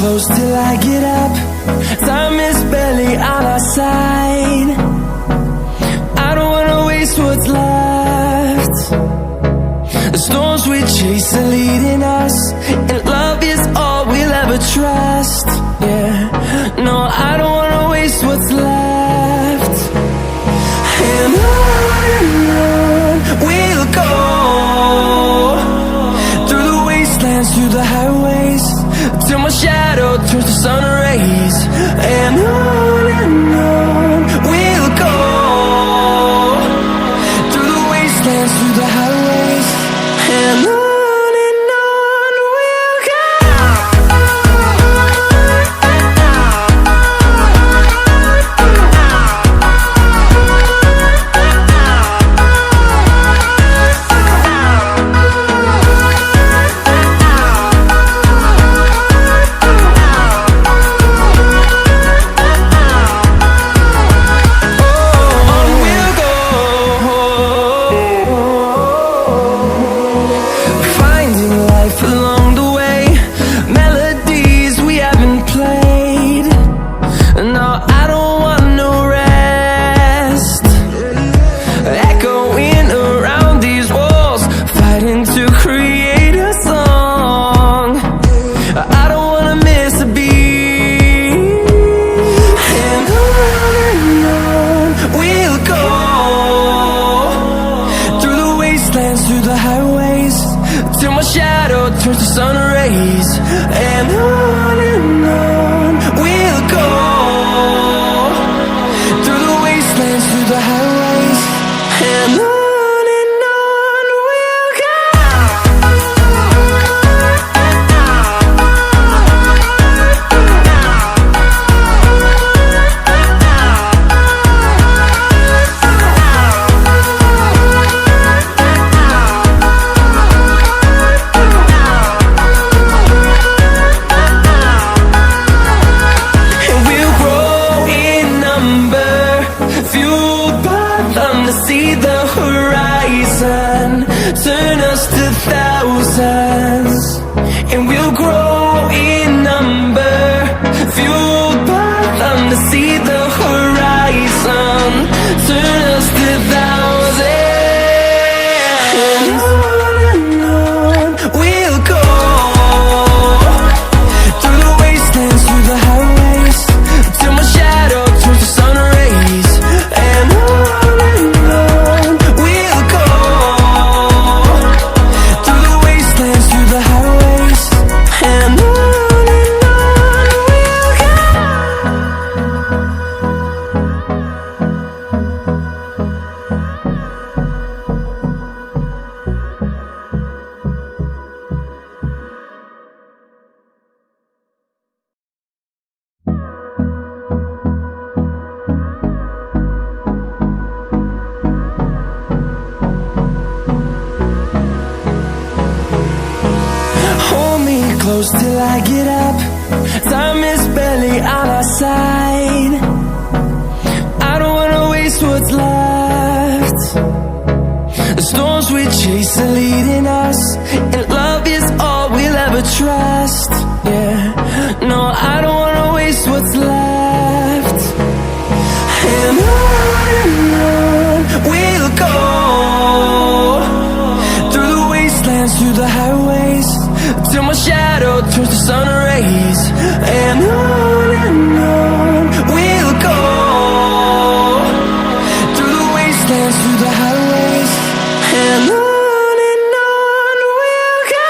close till I get up. Time is barely on our side. I don't wanna waste what's left. The storms we chase are leading us, and love is all we'll ever trust. Yeah, no, I don't wanna waste what's left. And on we'll go, through the wastelands, through the highways, till my shadow turns to sun rays. And on we'll go, through the wastelands, through the highways, and on we'll go. Through the highways, till my shadow turns to sun rays. And on we'll go, through the wastelands, through the highways, and on we'll go. See the horizon, turn us to thousands, and we'll grow in number, fueled by them. To see the horizon, turn us to thousands, and on we'll go, through the wastelands, through the highways, till my shadow turns to sun rays. And close till I get up. Time is barely on our side. I don't wanna waste what's left. The storms we chase are leading us, and love is all we'll ever trust. Yeah, no, I don't wanna waste what's left. And on we'll go, through the wastelands, through the highways, till my shadow turns to sun rays. And on we'll go, through the wastelands, through the highways, and on we'll go.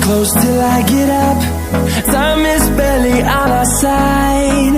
close till I get up. Time is barely on our side.